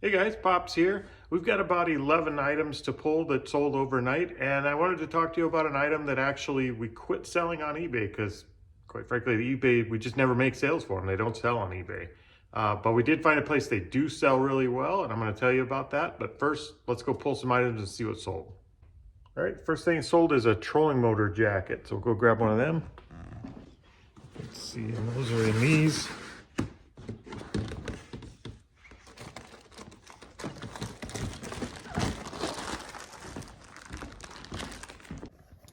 Hey guys, Pops here. We've got about 11 items to pull that sold overnight, and I wanted to talk to you about an item that actually we quit selling on eBay because, quite frankly, the eBay, we just never make sales for them. They don't sell on eBay. But we did find a place they do sell really well, and I'm going to tell you about that. But first, let's go pull some items and see what's sold. All right, first thing sold is a trolling motor jacket. So we'll go grab one of them. Let's see, and those are in these.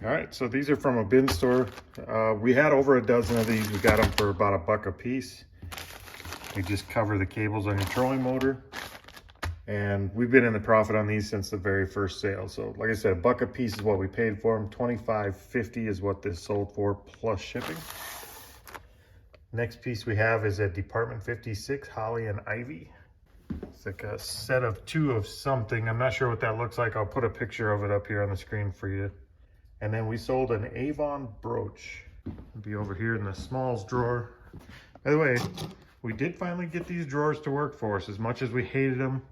All right, so these are from a bin store. We had over a dozen of these. We got them for about $1 a piece. We just cover the cables on your trolling motor. And we've been in the profit on these since the very first sale. So like I said, $1 a piece is what we paid for them. $25.50 is what this sold for plus shipping. Next piece we have is a Department 56 Holly and Ivy. It's like a set of 2 of something. I'm not sure what that looks like. I'll put a picture of it up here on the screen for you. And then we sold an Avon brooch. It'll be over here in the smalls drawer. By the way, we did finally get these drawers to work for us. As much as we hated them,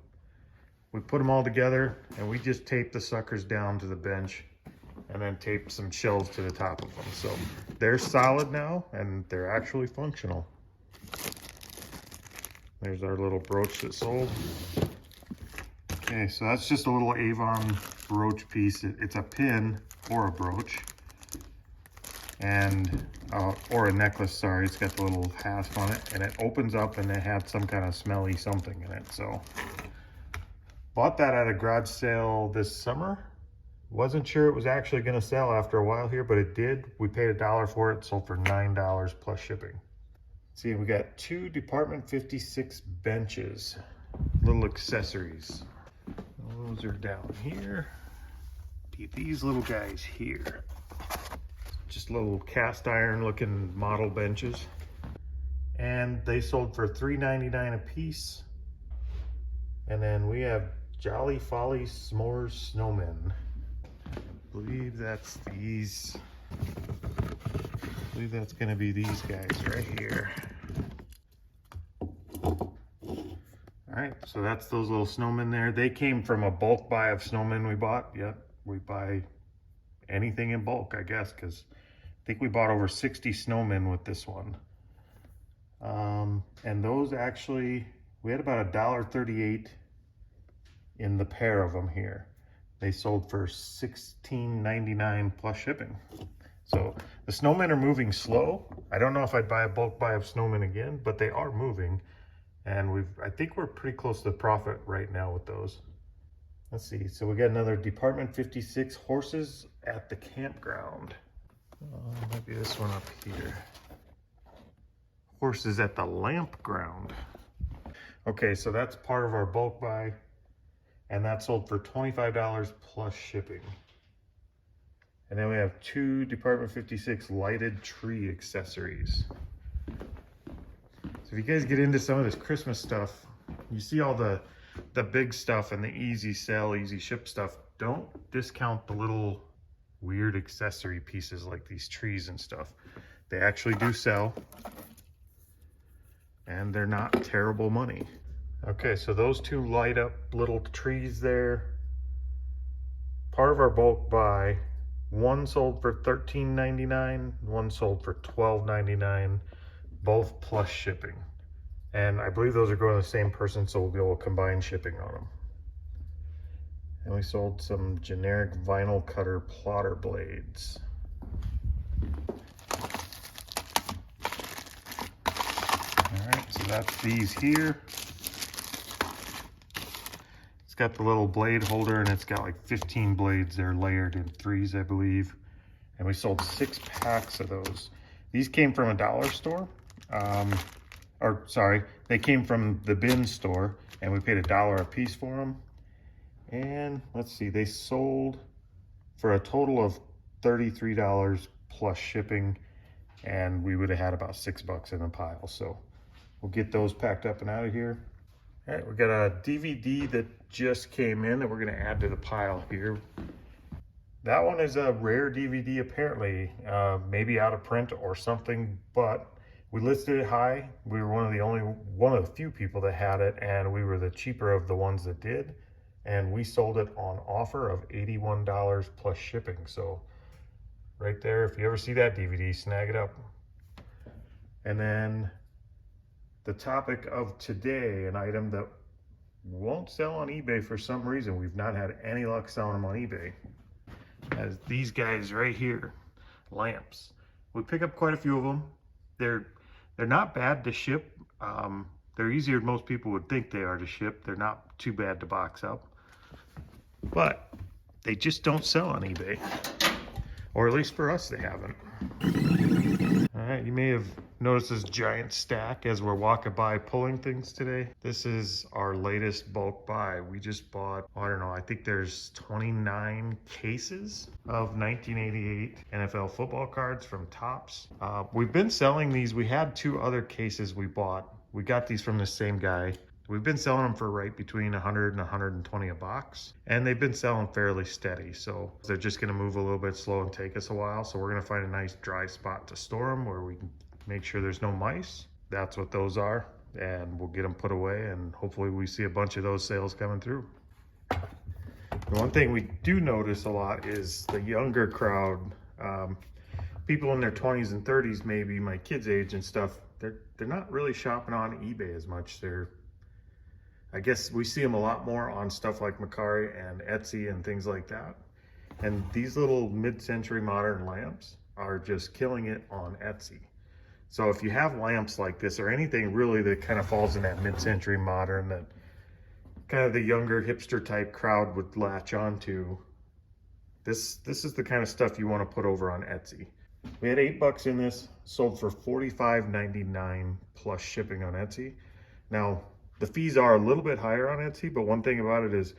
we put them all together and we just taped the suckers down to the bench and then taped some shelves to the top of them. So they're solid now and they're actually functional. There's our little brooch that sold. Okay, so that's just a little Avon brooch piece. It's a pin or a brooch, and or a necklace, sorry. It's got the little hasp on it, and it opens up and it had some kind of smelly something in it. So bought that at a garage sale this summer. Wasn't sure it was actually going to sell after a while here, but it did. We paid $1 for it. Sold for $9 plus shipping. See, we got 2 Department 56 benches, little accessories. Those are down here. These little guys here, just little cast iron looking model benches, and they sold for $3.99 a piece. And then we have Jolly Folly S'mores Snowmen. I believe that's these. I believe that's going to be these guys right here. All right, so that's those little snowmen there. They came from a bulk buy of snowmen we bought. Yep, we buy anything in bulk, I guess, because I think we bought over 60 snowmen with this one. And those actually, we had about $1.38 in the pair of them here. They sold for $16.99 plus shipping. So the snowmen are moving slow. I don't know if I'd buy a bulk buy of snowmen again, but they are moving. And I think we're pretty close to the profit right now with those. Let's see, so we got another Department 56 horses at the campground. Might be this one up here. Horses at the lamp ground. Okay, so that's part of our bulk buy, and that sold for $25 plus shipping. And then we have 2 Department 56 lighted tree accessories. So if you guys get into some of this Christmas stuff, you see all the big stuff and the easy sell, easy ship stuff. Don't discount the little weird accessory pieces like these trees and stuff. They actually do sell, and they're not terrible money. Okay, so those 2 light up little trees there, part of our bulk buy. One sold for $13.99, one sold for $12.99, both plus shipping. And I believe those are going to the same person, so we'll be able to combine shipping on them. And we sold some generic vinyl cutter plotter blades. All right, so that's these here. It's got the little blade holder, and it's got like 15 blades. They're layered in 3s, I believe. And we sold 6 packs of those. These came from a dollar store. Or sorry, they came from the bin store, and we paid $1 a piece for them. And let's see, they sold for a total of $33 plus shipping, and we would have had about $6 in a pile. So we'll get those packed up and out of here. All right, we got a DVD that just came in that we're gonna add to the pile here. That one is a rare DVD apparently, maybe out of print or something, but We listed it high. We were one of the few people that had it, and we were the cheaper of the ones that did. And we sold it on offer of $81 plus shipping. So right there, if you ever see that DVD, snag it up. And then the topic of today, an item that won't sell on eBay for some reason. We've not had any luck selling them on eBay. As these guys right here, lamps. We pick up quite a few of them. They're not bad to ship. They're easier than most people would think they are to ship. They're not too bad to box up, but they just don't sell on eBay, or at least for us they haven't. All right, you may have noticed this giant stack as we're walking by pulling things today. This is our latest bulk buy. We just bought, I don't know, I think there's 29 cases of 1988 NFL football cards from Topps. We've been selling these. We had 2 other cases we bought. We got these from the same guy. We've been selling them for right between 100 and 120 a box, and they've been selling fairly steady. So they're just gonna move a little bit slow and take us a while. So we're gonna find a nice dry spot to store them where we can make sure there's no mice. That's what those are, and we'll get them put away, and hopefully we see a bunch of those sales coming through. The one thing we do notice a lot is the younger crowd, people in their 20s and 30s, maybe my kids' age and stuff. They're not really shopping on eBay as much. I guess we see them a lot more on stuff like Mercari and Etsy and things like that. And these little mid-century modern lamps are just killing it on Etsy. So if you have lamps like this, or anything really that kind of falls in that mid-century modern, that kind of the younger hipster type crowd would latch onto, this is the kind of stuff you want to put over on Etsy. We had $8 in this, sold for $45.99 plus shipping on Etsy. Now, the fees are a little bit higher on Etsy, but one thing about it is,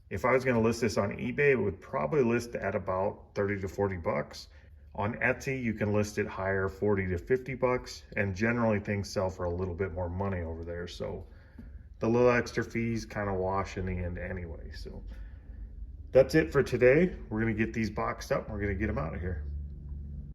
if I was going to list this on eBay, it would probably list at about 30 to 40 bucks. On Etsy, you can list it higher, 40 to 50 bucks, and generally things sell for a little bit more money over there. So the little extra fees kind of wash in the end anyway. So that's it for today. We're going to get these boxed up and we're going to get them out of here.